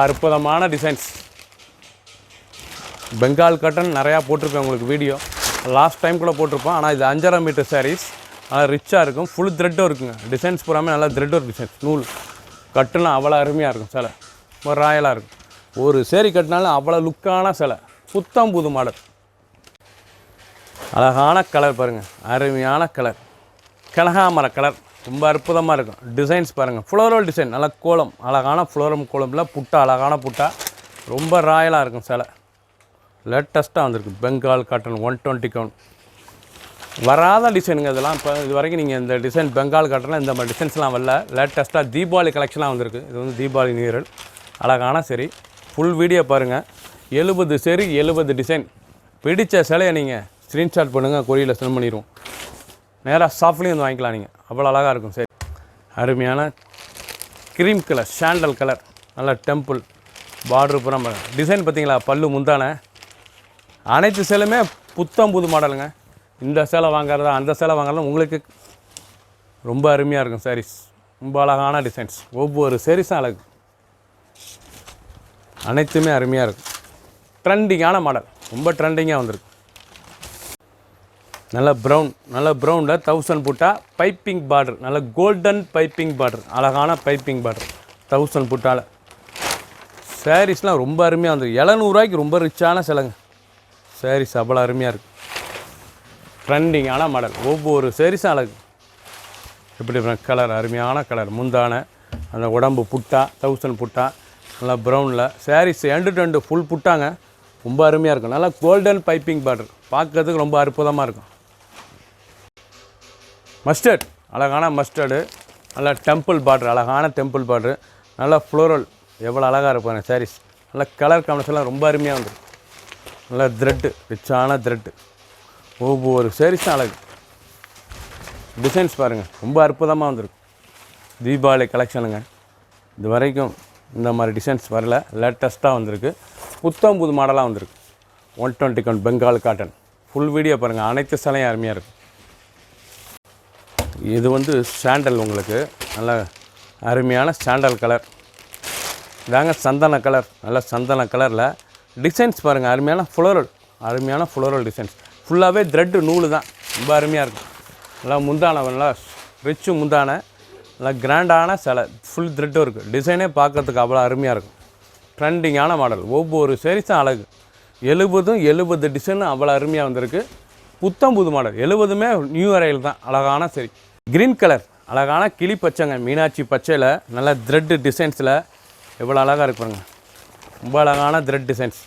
அற்புதமான டிசைன்ஸ். பெங்கால் காட்டன் நிறையா போட்டிருப்பேன் உங்களுக்கு வீடியோ, லாஸ்ட் டைம் கூட போட்டிருப்போம். ஆனால் இது 5.5 மீட்டர் சாரீஸ், நல்லா ரிச்சாக இருக்கும். ஃபுல் த்ரெட்டும் இருக்குங்க. டிசைன்ஸ் பூராமே நல்லா த்ரெட்டும் டிசைன்ஸ். நூல் கட்டுனா அவ்வளோ அருமையாக இருக்கும் சேலை, ரொம்ப ராயலாக இருக்கும். ஒரு சேரீ கட்டினாலும் அவ்வளோ லுக்கான சேலை, புத்தம் புது மாடல். அழகான கலர் பாருங்கள், அருமையான கலர், கனகாமர கலர், ரொம்ப அற்புதமாக இருக்கும். டிசைன்ஸ் பாருங்கள், ஃப்ளோரல் டிசைன், நல்லா கோலம், அழகான ஃப்ளோரம் கோலமில் புட்டா, அழகான புட்டா, ரொம்ப ராயலாக இருக்கும் சேலை. லேட்டஸ்ட்டாக வந்திருக்கு பெங்கால் காட்டன் 120 கவுண்ட். வராத டிசைனுங்க இதெல்லாம். இப்போ இது வரைக்கும் நீங்கள் இந்த டிசைன் பெங்கால் காட்டனில் இந்த மாதிரி டிசைன்ஸ்லாம் வரல. லேட்டஸ்ட்டாக தீபாவளி கலெக்ஷனாக வந்திருக்கு. இது வந்து தீபாவளி நியூயர், அழகான சரி. ஃபுல் வீடியோ பாருங்கள். 70 சரி, 70 டிசைன். பிடித்த சிலையை நீங்கள் ஸ்க்ரீன்ஷாட் பண்ணுங்கள், கொரியரில் சென்ட் பண்ணிடுவோம். நேராக ஷாப்லேயும் வந்து வாங்கிக்கலாம் நீங்கள், அவ்வளோ அழகாக இருக்கும். சரி, அருமையான க்ரீம் கலர், சாண்டல் கலர், நல்லா டெம்பிள் பார்டர் புறம் டிசைன் பார்த்தீங்களா. பல்லு முந்தான அனைத்து சேலையுமே புத்தம் புது மாடலுங்க. இந்த சேலை வாங்குறதா அந்த சேலை வாங்குறதா உங்களுக்கு ரொம்ப அருமையாக இருக்கும். சாரீஸ் ரொம்ப அழகான டிசைன்ஸ், ஒவ்வொரு சாரீஸும் அழகு, அனைத்துமே அருமையாக இருக்கும். ட்ரெண்டிங்கான மாடல், ரொம்ப ட்ரெண்டிங்காக வந்திருக்கு. நல்ல ப்ரௌன், நல்ல ப்ரௌனில் 1000 புட்டா, பைப்பிங் பார்டர், நல்ல கோல்டன் பைப்பிங் பார்டர், அழகான பைப்பிங் பார்டர் 1000 புட்டாவில். சாரீஸ்லாம் ரொம்ப அருமையாக வந்துருக்கு. 700 ரூபாய்க்கு ரொம்ப ரிச்சான சிலைங்க. சாரீஸ் அவ்வளோ அருமையாக இருக்குது. ட்ரெண்டிங்கான மாடல், ஒவ்வொரு சாரீஸும் அழகு. எப்படி கலர், அருமையான கலர். முந்தான அந்த உடம்பு புட்டா, 1000 புட்டா, நல்லா ப்ரௌனில். Saris end to end full புட்டாங்க, ரொம்ப அருமையாக இருக்கும். நல்லா கோல்டன் பைப்பிங் பார்டர், பார்க்கறதுக்கு ரொம்ப அற்புதமாக இருக்கும். மஸ்டர்ட், அழகான மஸ்டர்டு, நல்லா டெம்பிள் பார்டர், அழகான டெம்பிள் பார்டரு, நல்லா ஃப்ளோரல், எவ்வளோ அழகாக இருப்பாங்க சாரீஸ். நல்லா கலர் காம்பினேஷன்லாம் ரொம்ப அருமையாக வந்துடும். நல்லா த்ரெட்டு, ரிச்சான த்ரெட்டு, ஒவ்வொரு சாரீஸும் அழகு. டிசைன்ஸ் பாருங்கள், ரொம்ப அற்புதமாக வந்துருக்கு. தீபாவளி கலெக்ஷனுங்க. இது வரைக்கும் இந்த மாதிரி டிசைன்ஸ் வரல, லேட்டஸ்ட்டாக வந்திருக்கு. புத்தம் புது மாடலாக வந்திருக்கு. 120 count Bengal cotton. Full video பாருங்கள், அனைத்து சேலையும் அருமையாக இருக்கும். இது வந்து சாண்டல், உங்களுக்கு நல்ல அருமையான சாண்டல் கலர். இதாங்க சந்தன கலர், நல்ல சந்தன கலரில் டிசைன்ஸ் பாருங்கள், அருமையான ஃப்ளோரல், அருமையான ஃப்ளோரல் டிசைன்ஸ். ஃபுல்லாகவே த்ரெட்டு நூல் தான், ரொம்ப அருமையாக இருக்கும். நல்லா முந்தான, நல்லா ரிச்சு முந்தான, நல்லா கிராண்டான சேலை, ஃபுல் த்ரெட்டும் இருக்குது. டிசைனே பார்க்கறதுக்கு அவ்வளோ அருமையாக இருக்கும். ட்ரெண்டிங்கான மாடல், ஒவ்வொரு சாரீஸும் அழகு. 70 டிசைனும் அவ்வளோ அருமையாக வந்திருக்கு. புத்தம் புது மாடல், 70மே நியூ அரையில் தான். அழகான சரி, க்ரீன் கலர், அழகான கிளி பச்சைங்க, மீனாட்சி பச்சையில் நல்ல த்ரெட்டு டிசைன்ஸில் எவ்வளோ அழகாக இருக்கு பாருங்க. ரொம்ப அழகான thread designs.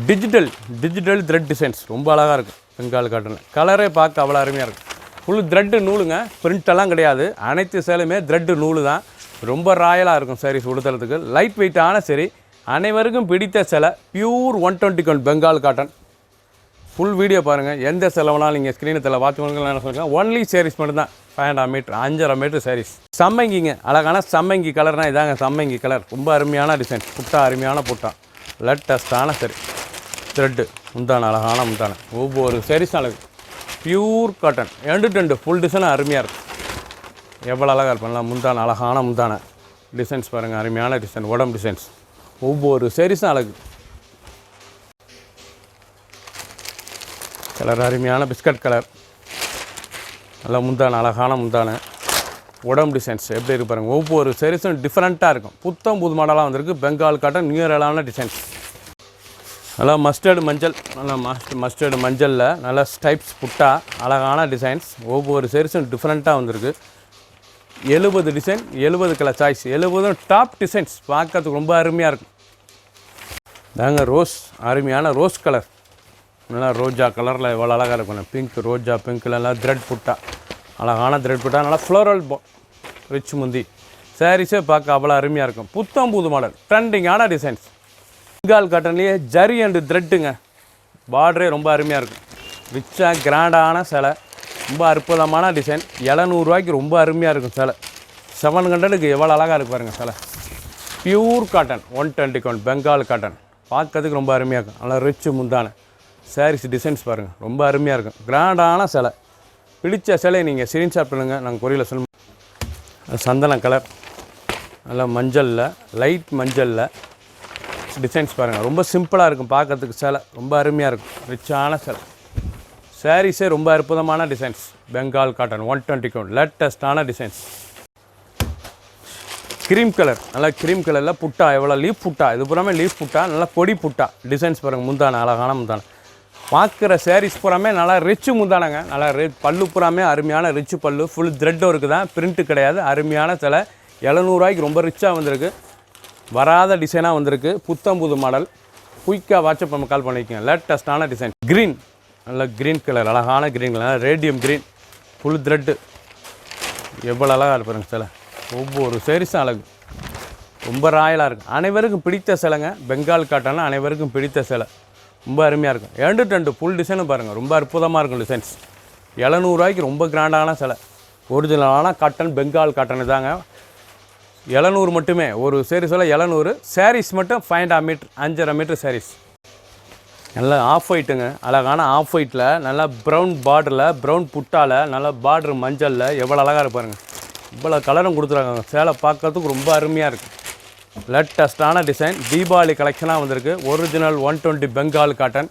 Digital thread designs ரொம்ப அழகாக இருக்கும். பெங்கால் காட்டனில் கலரே பார்க்க அவ்வளோ அருமையாக இருக்கும். ஃபுல் த்ரெட்டு நூலுங்க, பிரிண்டெல்லாம் கிடையாது. அனைத்து சேலையுமே த்ரெட்டு நூலு தான். ரொம்ப ராயலாக இருக்கும் சாரீஸ் உடுத்துறதுக்கு. லைட் வெயிட்டான சரி, அனைவருக்கும் பிடித்த சேலை, pure 120 count Bengal cotton. Full video பாருங்கள். எந்த செலவுனாலும் நீங்கள் ஸ்க்ரீனத்தில் வாட்ச் பண்ணுங்கள். என்ன சொல்லுங்கள், ஒன்லி சாரீஸ் மட்டும்தான். 5.5 மீட்டர், 5.5 மீட்டர் சாரீஸ். சம்மங்கிங்க, அழகான சம்மங்கி கலர்னால் இதாங்க சம்மங்கி கலர். ரொம்ப அருமையான டிசைன், புட்டா அருமையான புட்டா, லேட்டஸ்டான சரி. த்ரெட்டு முந்தான, அழகான முந்தான, ஒவ்வொரு சாரீஸும் அழகு. Pure cotton, end to end full டிசைனும் அருமையாக இருக்கும். எவ்வளோ அழகாக இருப்பாங்களா. முந்தான, அழகான முந்தான டிசைன்ஸ் பாருங்கள், அருமையான டிசைன், உடம்பு டிசைன்ஸ், ஒவ்வொரு சாரீஸும் அழகு. கலர் அருமையான பிஸ்கட் கலர், நல்லா முந்தான, அழகான முந்தான, உடம்பு டிசைன்ஸ் எப்படி இருக்கு பாருங்கள். ஒவ்வொரு சாரீஸும் டிஃப்ரெண்ட்டாக இருக்கும். புத்தம் புது மாடலாக வந்திருக்கு. பெங்கால் காட்டன் நியூ இயரான டிசைன்ஸ். நல்லா மஸ்டர்டு மஞ்சள், நல்லா மஸ்டர்டு மஞ்சளில் நல்லா ஸ்டைப்ஸ் புட்டா, அழகான டிசைன்ஸ். ஒவ்வொரு சாரீஸும் டிஃப்ரெண்ட்டாக வந்திருக்கு. 70 design, 70 colour choice, 70 top designs. பார்க்கறதுக்கு ரொம்ப அருமையாக இருக்கும். தாங்க ரோஸ், அருமையான ரோஸ் கலர், நல்லா ரோஜா கலரில் எவ்வளோ அழகாக இருக்கும். பிங்க், ரோஜா பிங்க்கில் நல்லா த்ரெட் புட்டா, அழகான த்ரெட் புட்டா, நல்லா ஃப்ளோரல் ரிச் முந்தி. சாரீஸே பார்க்க அவ்வளோ அருமையாக இருக்கும். புத்தம் புது மாடல், ட்ரெண்டிங்கான டிசைன்ஸ். பெங்கால் காட்டன்லேயே ஜரி அண்டு த்ரெட்டுங்க. பார்டரே ரொம்ப அருமையாக இருக்கும். ரிச்சாக கிராண்டான சேலை, ரொம்ப அற்புதமான டிசைன். 700 ரூபாய்க்கு ரொம்ப அருமையாக இருக்கும் சேலை. 700க்கு எவ்வளோ அழகாக இருக்கு பாருங்கள் சேலை. Pure cotton 120 count Bengal cotton. பார்க்கறதுக்கு ரொம்ப அருமையாக இருக்கும். நல்லா ரிச்சு முந்தான சாரீஸ் டிசைன்ஸ் பாருங்கள், ரொம்ப அருமையாக இருக்கும். கிராண்டான சேலை. பிடிச்ச சேலையை நீங்கள் ஸ்க்ரீன்ஷாட் பண்ணுங்கள், நாங்கள் கொரியரில் சொல்லுவோம். சந்தன கலர், நல்லா மஞ்சளில், லைட் மஞ்சளில் டிசைன்ஸ் பாருங்கள், ரொம்ப சிம்பிளாக இருக்கும் பார்க்கறதுக்கு. சேலை ரொம்ப அருமையாக இருக்கும். ரிச்சான சேலை. சாரீஸே ரொம்ப அற்புதமான டிசைன்ஸ். பெங்கால் காட்டன் 120 கவுண்ட், லேட்டஸ்டான டிசைன்ஸ். க்ரீம் கலர், நல்லா க்ரீம் கலரில் புட்டா, எவ்வளோ லீஃப் புட்டா, இது பூராமே லீஃப் புட்டா, நல்லா பொடி புட்டா டிசைன்ஸ் பாருங்கள். முந்தான, அழகான முந்தான. பார்க்குற சாரீஸ் பூராமே நல்லா ரிச்சு முந்தானங்க. நல்லா பல்லு பூராமே அருமையான ரிச்சு பல்லு, ஃபுல் த்ரெட் ஒர்க்கு தான், பிரிண்ட்டு கிடையாது. அருமையான சிலை. 700 ரூபாய்க்கு ரொம்ப ரிச்சாக வந்திருக்கு. வராத டிசைனாக வந்திருக்கு. புத்தம் புது மாடல். குயிக்காக வாட்ஸ்அப் நம்ம கால் பண்ணிக்கோங்க. லேட்டஸ்டான டிசைன். க்ரீன், நல்லா க்ரீன் கலர், அழகான green colour, radium green, full thread, எவ்வளோ அழகாக இருப்பாருங்க சிலை. ஒவ்வொரு சாரீஸும் அழகு, ரொம்ப ராயலாக இருக்கும். அனைவருக்கும் பிடித்த சிலைங்க. பெங்கால் காட்டன்னா அனைவருக்கும் பிடித்த சிலை. ரொம்ப அருமையாக இருக்கும். 2 ஃபுல் டிசைனும் பாருங்கள், ரொம்ப அற்புதமாக இருக்கும் டிசைன்ஸ். 700 ரூபாய்க்கு ரொம்ப கிராண்டான சிலை. ஒரிஜினலான காட்டன் பெங்கால் காட்டன் தாங்க. 700 மட்டுமே. ஒரு சாரீஸில் 700. சாரீஸ் மட்டும் 5.5 மீட்டர், 5.5 மீட்டர் சாரீஸ். நல்லா ஆஃப் ஒயிட்டுங்க. அழகான ஆஃப் ஒயிட்டில் நல்லா ப்ரௌன் பார்டரில், ப்ரௌன் புட்டாவில், நல்லா பார்டர் மஞ்சளில் எவ்வளோ அழகாக இருப்பாருங்க. இவ்வளோ கலரும் கொடுத்துருக்காங்க. சேலை பார்க்கறதுக்கு ரொம்ப அருமையாக இருக்குது. லேட்டஸ்டான டிசைன். தீபாவளி கலெக்ஷனாக வந்திருக்கு. Original 120 Bengal cotton.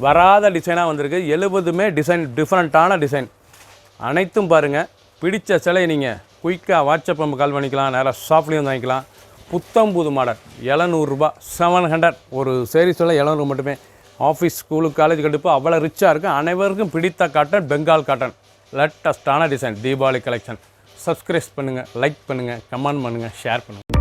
வராத டிசைனாக வந்திருக்கு. 70மே டிசைன், டிஃப்ரெண்ட்டான டிசைன். அனைத்தும் பாருங்கள். பிடித்த சிலை நீங்கள் குயிக்காக வாட்ஸ்அப் நம்ம கால் பண்ணிக்கலாம். நேராக ஷாப்லேயும் வாங்கிக்கலாம். புத்தம் புது மாடல் 700 ரூபா, 700. ஒரு சாரீஸில் 700 மட்டுமே. ஆஃபீஸ், ஸ்கூலுக்கு, காலேஜ் கண்டிப்பாக அவ்வளோ ரிச்சாக இருக்குது. அனைவருக்கும் பிடித்த காட்டன் பெங்கால் காட்டன். லேட்டஸ்டான டிசைன். தீபாவளி கலெக்ஷன். சப்ஸ்கிரைப் பண்ணுங்கள், லைக் பண்ணுங்கள், கமெண்ட் பண்ணுங்கள், ஷேர் பண்ணுங்கள்.